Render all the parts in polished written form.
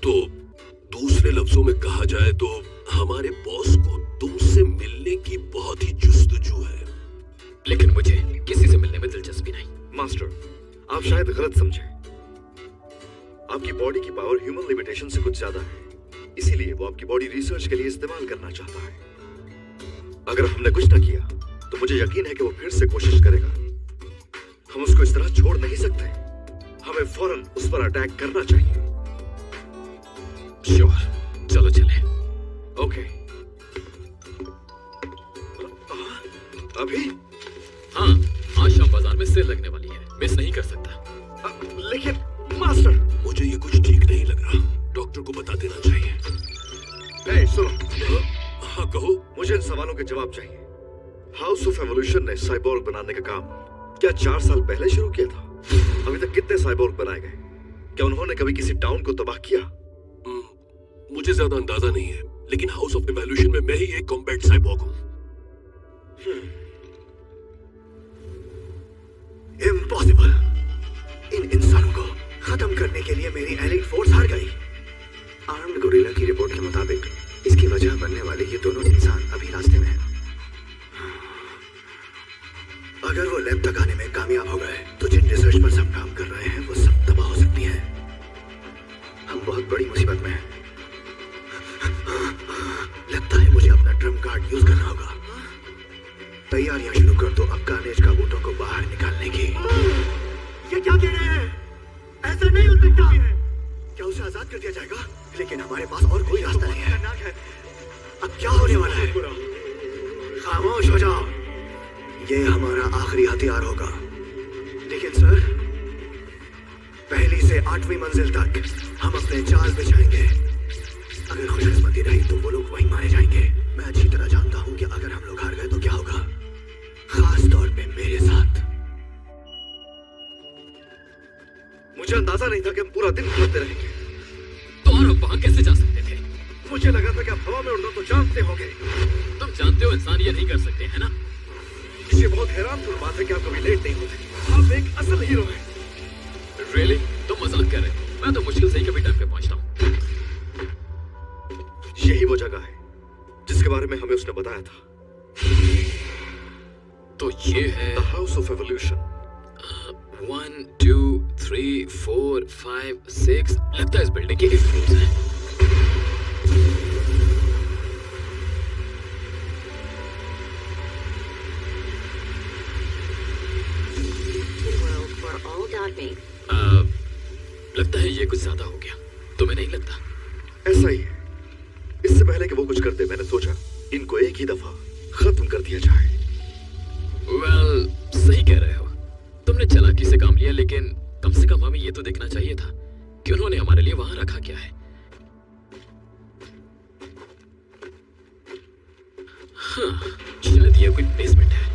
तो दूसरे लफ्जों में कहा जाए तो हमारे बॉस को तुमसे मिलने की बहुत ही जुस्तजू है। लेकिन मुझे किसी से मिलने में दिलचस्पी नहीं। मास्टर, आप शायद गलत समझे। आपकी बॉडी की पावर ह्यूमन लिमिटेशन से कुछ ज्यादा है, इसीलिए वो आपकी बॉडी रिसर्च के लिए इस्तेमाल करना चाहता है। अगर हमने कुछ ना किया तो मुझे यकीन है कि वो फिर से कोशिश करेगा। हम उसको इस तरह छोड़ नहीं सकते। हमें फौरन उस पर अटैक करना चाहिए। श्योर, चलो चले। ओके। अभी? हाँ, आज शाम बाजार में सेल लगने वाली है, मिस नहीं कर सकता। लेकिन मास्टर, मुझे ये कुछ ठीक नहीं लग रहा। डॉक्टर को बता देना चाहिए। सुनो। हाँ कहो। मुझे इन सवालों के जवाब चाहिए। हाउस ऑफ एवोल्यूशन ने साइबोर्ग बनाने का काम क्या 4 साल पहले शुरू किया था? अभी तक कितने साइबोर्ग बनाए गए? क्या उन्होंने कभी किसी टाउन को तबाह किया? मुझे ज्यादा अंदाजा नहीं है, लेकिन हाउस ऑफ एवोल्यूशन में मैं ही एक कॉम्बैट साइबोर्ग हूँ। इम्पॉसिबल। इन इंसानों को खत्म करने के लिए मेरी एलीट फोर्स हार गई। आर्म्ड गोरिल्ला की रिपोर्ट के मुताबिक इसकी वजह बनने वाले ये दोनों इंसान अभी रास्ते में हैं। अगर वो लैब तक आने में कामयाब हो गए तो जिन रिसर्च पर सब काम कर रहे हैं वो सब तबाह हो सकती हैं। हम बहुत बड़ी मुसीबत में हैं। लगता है मुझे अपना ट्रम्प कार्ड यूज करना होगा। तैयारियां शुरू कर दो अब कार्नेज का बूटों को बाहर निकालने की। ये क्या कह रहे हैं? ऐसा नहीं हो सकता। क्या उसे आजाद कर दिया जाएगा? लेकिन हमारे पास और कोई रास्ता नहीं है। अब क्या होने वाला है? खामोश हो जाओ। ये हमारा आखिरी हथियार होगा। लेकिन सर, पहली से 8वीं मंजिल तक हम अपने जाल बिछाएंगे। अगर खुशकिस्मती रही तो वो लोग वहीं मारे जाएंगे। मैं अच्छी तरह जानता हूं कि अगर हम लोग हार गए तो क्या होगा, खास तौर पे मेरे साथ। मुझे अंदाजा नहीं था कि हम पूरा दिन उड़ते रहेंगे। तो और हम वहां कैसे जा सकते थे? मुझे लगा था कि आप हवा में उड़ना तो जानते होंगे। तुम जानते हो इंसान ये नहीं कर सकते, है ना? ये बहुत हैरानकुन बात है कि आप कभी लेट नहीं होते। आप एक असल हीरो हैं। रियली? तुम मजाक कर रहे हो? मैं तो मुश्किल से ही कभी टाइम पे पहुंचता हूँ। यही वो जगह है जिसके बारे में हमें उसने बताया था। तो ये है द हाउस ऑफ एवोल्यूशन। 1 2 3 4 5 6। लगता है इस बिल्डिंग के 8 फ्लोर्स हैं। लगता है ये कुछ ज्यादा हो गया। तुम्हें नहीं लगता? ऐसा ही है। इससे पहले कि वो कुछ करते मैंने सोचा इनको एक ही दफा खत्म कर दिया जाए। वेल, सही कह रहे हो। तुमने चालाकी से काम लिया, लेकिन कम से कम हमें ये तो देखना चाहिए था कि उन्होंने हमारे लिए वहां रखा क्या है। हाँ, शायद ये कोई बेसमेंट है।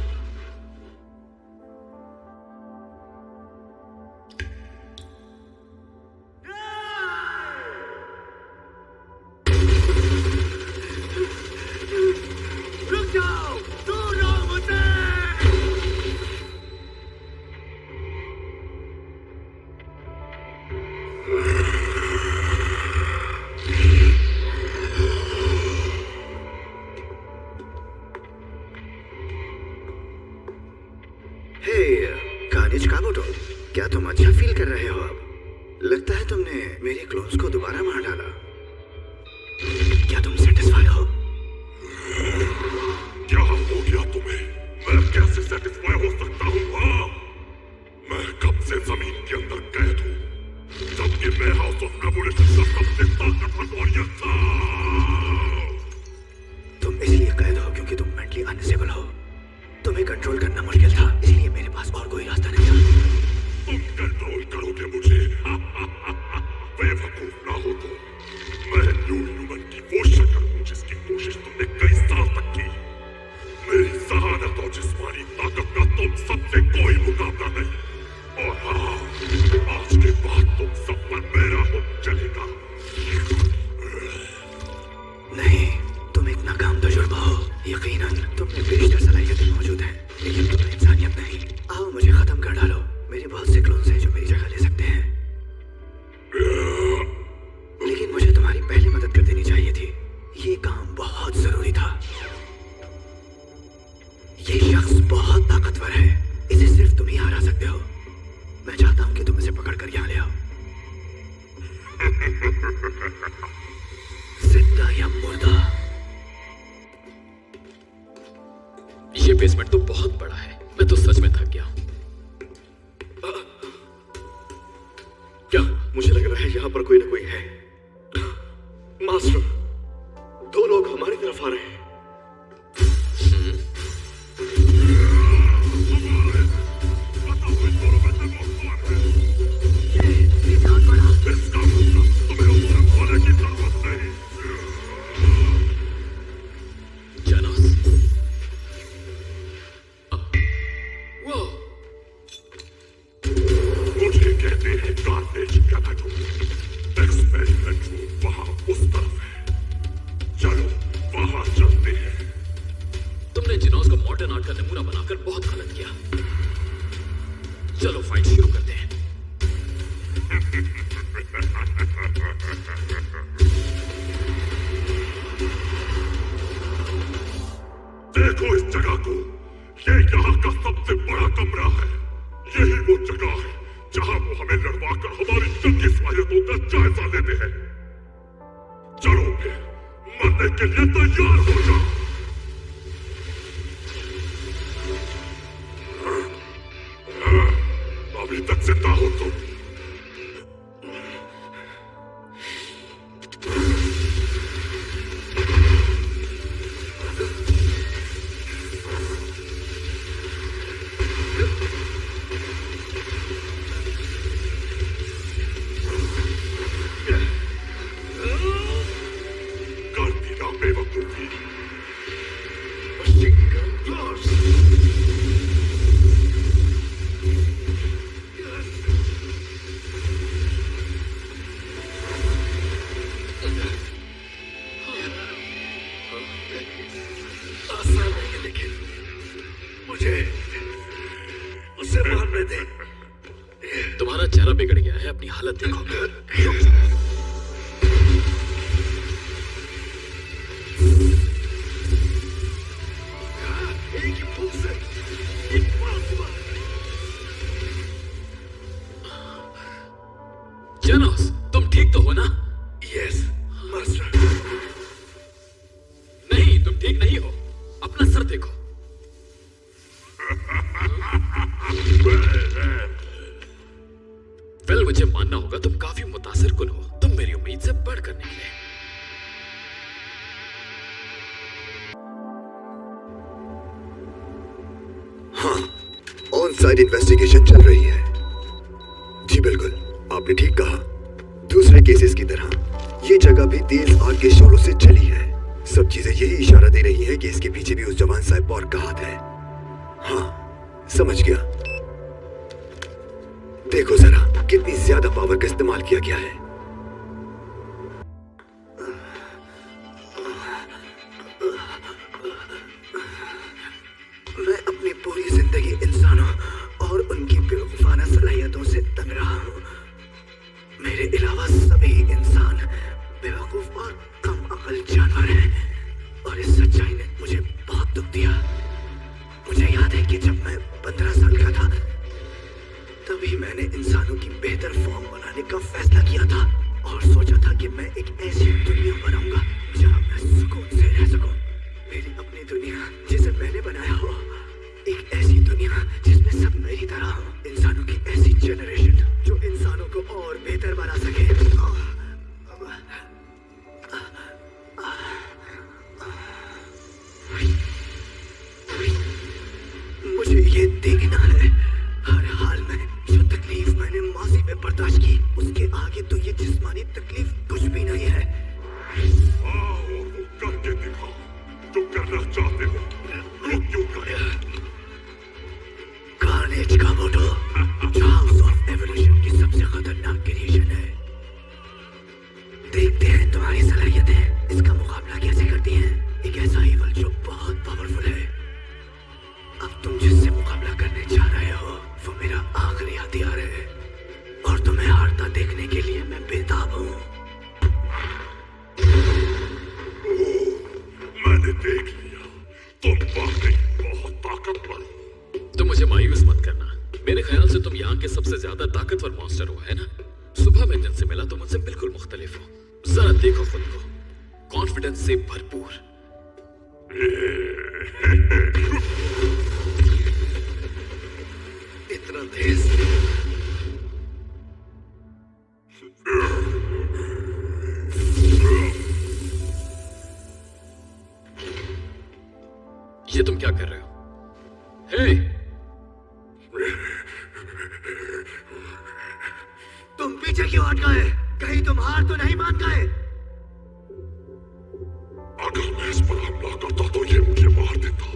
क्या तुम अच्छा फील कर रहे हो अब? लगता है तुमने मेरे क्लोन्स को दोबारा मार डाला। क्या तुम सेटिस्फाई हो? क्या हो गया तुम्हें? मैं कैसे सेटिस्फाई हो सकता हूँ? हाँ, मैं कब से जमीन के अंदर कैद हूँ, जबकि मैं हाउस ऑफ एवोल्यूशन का सबसे ताकतवर वॉरियर था। तुम इसलिए कैद हो क्योंकि तुम मेंटली अनस्टेबल हो। तुम्हें कंट्रोल करना मुश्किल था, इसलिए मेरे पास और कोई रास्ता नहीं था। तुम कंट्रोल करोगे मुझे? बेवकूफ ना हो तो मैं न्यू ह्यूमन की वो शक्ल हूँ जिसकी कोशिश तुमने कई साल तक की। मेरी जहानत और जिस्मानी ताकत का तुम सबसे कोई मुकाबला नहीं। और हाँ, आज के बाद तुम सब पर मेरा हुक्म चलेगा। जिंदा या मुर्दा? ये बेसमेंट तो बहुत बड़ा है, मैं तो सच में थक गया हूं। क्या? मुझे लग रहा है यहाँ पर कोई ना कोई है। मास्टर, दो लोग हमारी तरफ आ रहे हैं। चलो फाइट शुरू करते हैं। देखो इस जगह को, ये यहाँ का सबसे बड़ा कमरा है। यही वो जगह है जहाँ वो हमें लड़वाकर हमारी जंगी सलाहियतों का जायजा लेते हैं। चलो फिर, मरने के लिए तैयार हो जाओ। अभी तक जिंदा हो तुम। तुम्हारा चेहरा बिगड़ गया है, अपनी हालत देखो। जेनोस, तुम ठीक तो हो ना? Yes master. नहीं, तुम ठीक नहीं हो। अपना सर देखो। वेल, मुझे मानना होगा तुम काफी मुतासिर कुन हो। तुम मेरी उम्मीद से बढ़कर निकले। हाँ, ऑन साइट इन्वेस्टिगेशन चल रही है। जी बिल्कुल, आपने ठीक कहा। दूसरे केसेस की तरह ये जगह भी तेज आग के शोलों से जली है। सब चीजें यही इशारा दे रही हैं कि इसके पीछे भी उस जवान साइबोर का हाथ है। हाँ, समझ गया। देखो जरा कितनी ज्यादा पावर का इस्तेमाल किया गया है। मैं अपनी पूरी जिंदगी इंसानों और उनकी बेवकूफाना सलाहियतों से तंग रहा हूं। मेरे अलावा सभी इंसान बेवकूफ और कम अकल जानवर हैं, और इस सच्चाई ने मुझे बहुत दुख दिया। मुझे याद है कि जब मैं 15 साल का था, तभी मैंने इंसानों की बेहतर फॉर्म बनाने का फैसला किया था और सोचा था कि मैं एक ऐसी दुनिया बनाऊंगा जहां मैं सुकून से रह सकूं। मेरी अपनी दुनिया जिसे मैंने बनाया हो, एक ऐसी दुनिया जिसमें सब मेरी तरह हो। इंसानों की ऐसी जनरेशन जो इंसानों को और बेहतर बना सके। मुझे ये देखना है हर हाल में जो तकलीफ मैंने माजी में बर्दाश्त की, उसके आगे तो ये जिस्मानी तकलीफ कुछ भी नहीं है। आओ और वो करके दिखाओ जो करना चाहते हो। रुक क्यों गए? कार्नेज का मोटो हाउस ऑफ एवोल्यूशन की सबसे खतरनाक क्रिएशन है। देखते हैं तुम्हारी सलाहियतें इसका मुकाबला कैसे करती हैं। एक ऐसा इवल जो बहुत पावरफुल है। अब तुम जिससे मुकाबला करने जा रहे हो वो मेरा आखिरी हथियार है, और तुम्हें हारता देखने के लिए मैं बेताब हूँ। मिला तुम मुझसे बिल्कुल मुख्तलिफ हो। जरा देखो खुद को, कॉन्फिडेंस से भरपूर। इतना तेज? ये तुम क्या कर रहे हो? हे! तुम पीछे क्यों हट गए? कहीं तुम हार तो नहीं मान गए? अगर मैं इस पर हमला करता तो ये मुझे मार देता।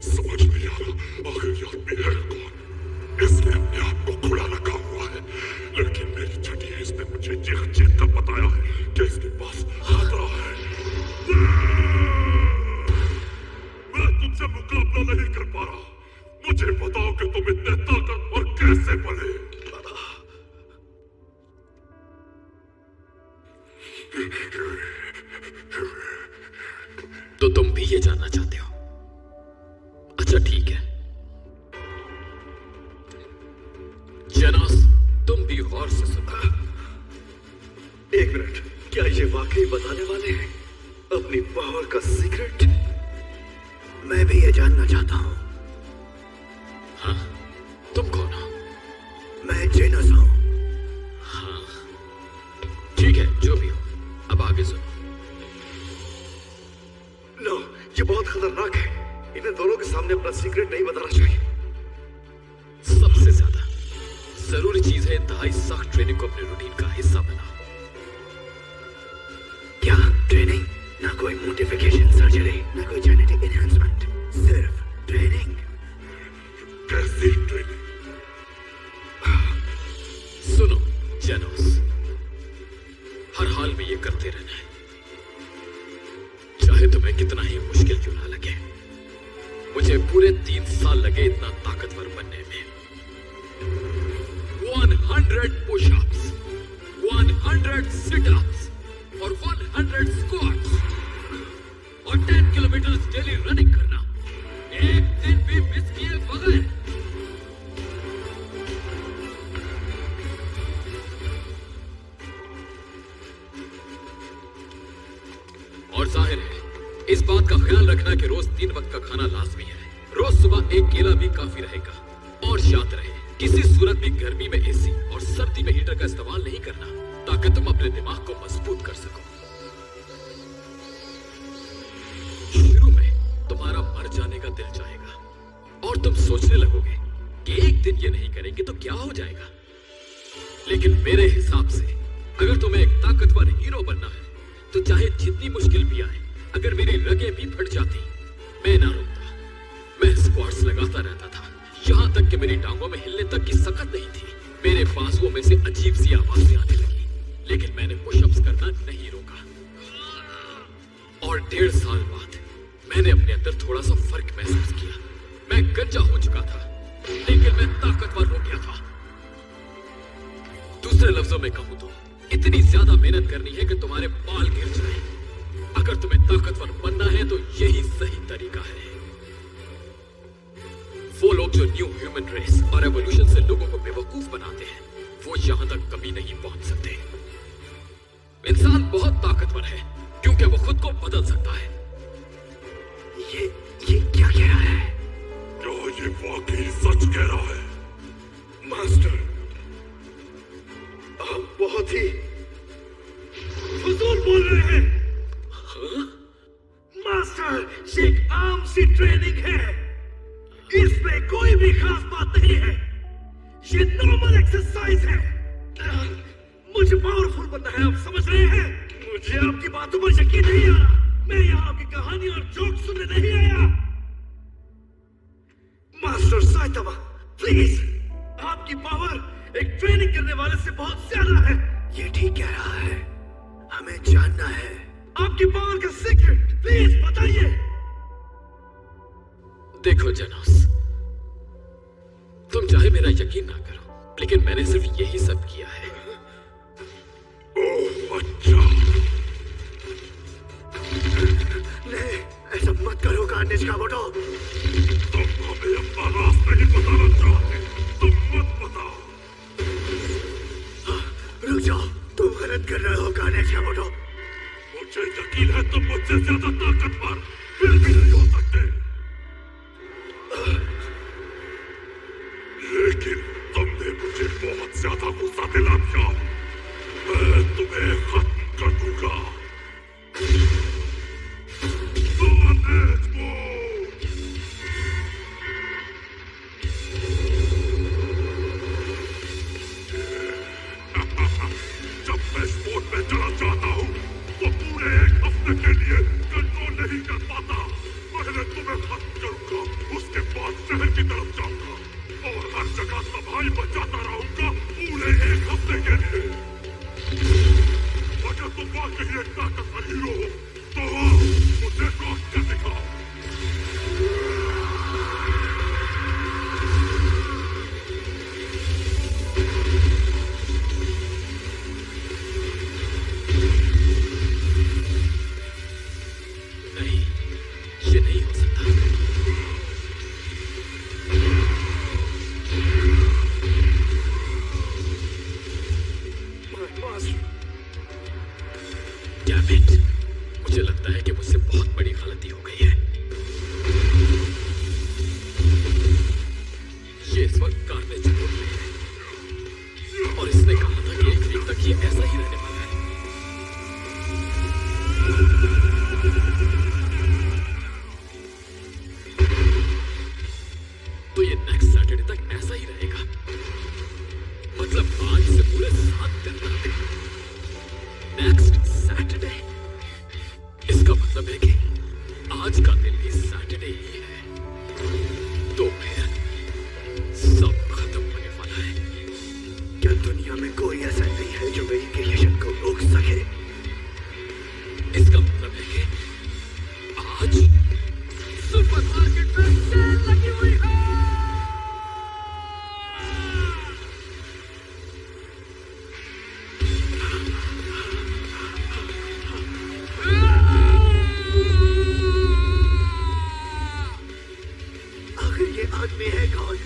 समझ नहीं आ रहा आखिर ये आदमी है कौन। इसने अपने आप को खुला रखा हुआ है, लेकिन मेरी छठी है इसने मुझे चीख कर बताया है कि इसके पास खतरा है। मैं तुमसे मुकाबला नहीं कर पा रहा। मुझे बताओ कि तुम इतने ताकतवर कैसे बने। तो तुम भी ये जानना चाहते हो? अच्छा ठीक है, जेनोस तुम भी गौर से सुनो। एक मिनट, क्या ये वाकई बताने वाले हैं अपनी पावर का सीक्रेट? मैं भी ये जानना चाहता हूँ। हाँ, तुम कौन हो? मैं जेनस हूँ। हाँ ठीक है, जो भी हो, अब आगे सुनो। नो, ये बहुत खतरनाक है। इन्हें दोनों के सामने अपना सीक्रेट नहीं बताना चाहिए। सबसे ज्यादा जरूरी चीज है इंतहाई सख्त ट्रेनिंग को अपने रूटीन का हिस्सा बनाओ। क्या ट्रेनिंग? ना कोई मोडिफिकेशन सर्जरी, ना कोई जेनेटिक एनहांसमेंट, सिर्फ ट्रेनिंग। कैसी ट्रेनिंग? सुनो जेनोस, हर हाल में ये करते रहना है, चाहे तुम्हें कितना ही मुश्किल क्यों ना लगे। मुझे पूरे 3 साल लगे इतना ताकतवर बनने में। 100 पुशअप्स, 100 सिटअप्स और 100 स्क्वाट्स और 10 किलोमीटर डेली रनिंग करना, एक दिन भी मिस किए बगैर। और जाहिर है इस बात का ख्याल रखना कि रोज 3 वक्त का खाना लाजमी है। रोज सुबह एक केला भी काफी रहेगा। और याद रहे, किसी सूरत भी गर्मी में एसी और सर्दी में हीटर का इस्तेमाल नहीं करना, ताकि तुम अपने दिमाग को मजबूत कर सको। शुरू में तुम्हारा मर जाने का दिल चाहेगा और तुम सोचने लगोगे कि एक दिन ये नहीं करेंगे तो क्या हो जाएगा। लेकिन मेरे हिसाब से अगर तुम्हें एक ताकतवर हीरो बनना है तो चाहे जितनी मुश्किल भी आए, अगर मेरी रगें भी फट जाती, मैं ना रुकता। मैं स्क्वाट्स लगाता रहता था, यहाँ तक कि मेरी टांगों में हिलने तक की सकत नहीं थी। मेरे बाजुओं में से अजीब सी आवाजें आने लगी, लेकिन मैंने पुशअप्स करना नहीं रोका। और 1.5 साल बाद मैंने अपने अंदर थोड़ा सा फर्क महसूस किया। मैं गंजा हो चुका था, लेकिन मैं ताकतवर हो गया था। दूसरे लफ्जों में कहूं तो इतनी ज्यादा मेहनत करनी है कि तुम्हारे बाल गिर जाए। अगर तुम्हें ताकतवर बनना है तो यही सही तरीका है। वो लोग जो न्यू ह्यूमन रेस और एवोल्यूशन से लोगों को बेवकूफ बनाते हैं, वो यहां तक कभी नहीं पहुंच सकते। इंसान बहुत ताकतवर है क्योंकि वो खुद को बदल सकता है। ये क्या कह रहा है? क्या ये वाकई सच कह रहा है? मास्टर, आप बहुत ही फजूल बोल रहे हैं। मास्टर, ये एक आम सी ट्रेनिंग है, इसमें कोई भी खास बात नहीं है। ये नॉर्मल एक्सरसाइज है। मुझे पावरफुल बनना है, आप समझ रहे हैं? मुझे आपकी बातों पर यकीन नहीं आ रहा। मैं यहाँ आपकी कहानी और जोक सुनने नहीं आया। मास्टर साइतामा, प्लीज, आपकी पावर एक ट्रेनिंग करने वाले से बहुत ज्यादा है। ये ठीक कह रहा है, हमें जानना है आपकी पावर का सीक्रेट, प्लीज बताइए। देखो जेनोस, तुम चाहे मेरा यकीन ना करो, लेकिन मैंने सिर्फ यही सब किया है। ओह अच्छा। नहीं, ऐसा मत करो कार्नेज काबुटो। तुम हमें अपना राज नहीं बताना चाहते, तुम मत बताओ। रुक जाओ, तुम गलत कर रहे हो कार्नेज यामाटो। मुझे यकीन है तुम मुझसे ज्यादा ताकतवर फिर भी नहीं हो सकते, लेकिन तुमने मुझे बहुत ज्यादा गुस्सा दिला दिया। मैं तुम्हें खत्म कर दूंगा। जब मैं स्पोर्ट में चला जाता हूँ तो पूरे एक हफ्ते के लिए कंट्रोल नहीं कर पाता। पहले तुम्हें खत्म करूंगा, उसके बाद शहर की तरफ जाऊंगा और हर जगह तबाही बचाता रहूंगा पूरे एक हफ्ते के लिए। अगर तुम वाकई एक ताकतवर हीरो हो तो मुझे रोक कर दिखाओ। नहीं, ये नहीं हो सकता। Damn it! मुझे लगता है कि मुझसे बहुत बड़ी गलती हो गई है। ये इस वक्त कार्नेज मोड में है और इसने कहा था कि 1 वीक तक ये ऐसा ही रहने वाला है। तो ये नेक्स्ट सैटरडे तक ऐसा ही रहेगा। मतलब आज से पूरे 7 दिन तक। नेक्स्ट सैटरडे, इसका मतलब है कि आज का दिन भी सैटरडे ही है। तो फिर सब खत्म होने वाला है। क्या दुनिया में कोई ऐसा नहीं है जो मेरी क्रिएशन को रोक सके? इसका मतलब है कि आज सुपरमार्केट में सेल लगी हुई है। आखिर ये आदमी है कौन?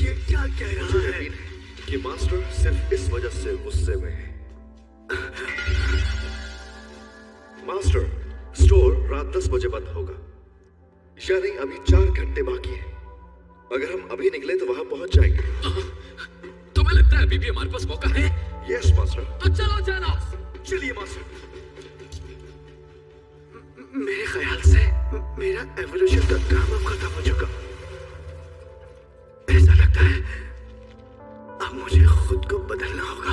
ये क्या कह रहा मुझे है? यकीन है कि मास्टर सिर्फ इस वजह से गुस्से में है। मास्टर, स्टोर रात 10 बजे बंद होगा, यानी अभी 4 घंटे बाकी है। अगर हम अभी निकले तो वहां पहुंच जाएंगे। तुम्हें लगता है अभी भी हमारे पास मौका है? Yes master. तो चलो चलो। चलिए मास्टर। मेरे ख्याल से मेरा एवोल्यूशन का काम अब खत्म हो चुका। ऐसा लगता है अब मुझे खुद को बदलना होगा।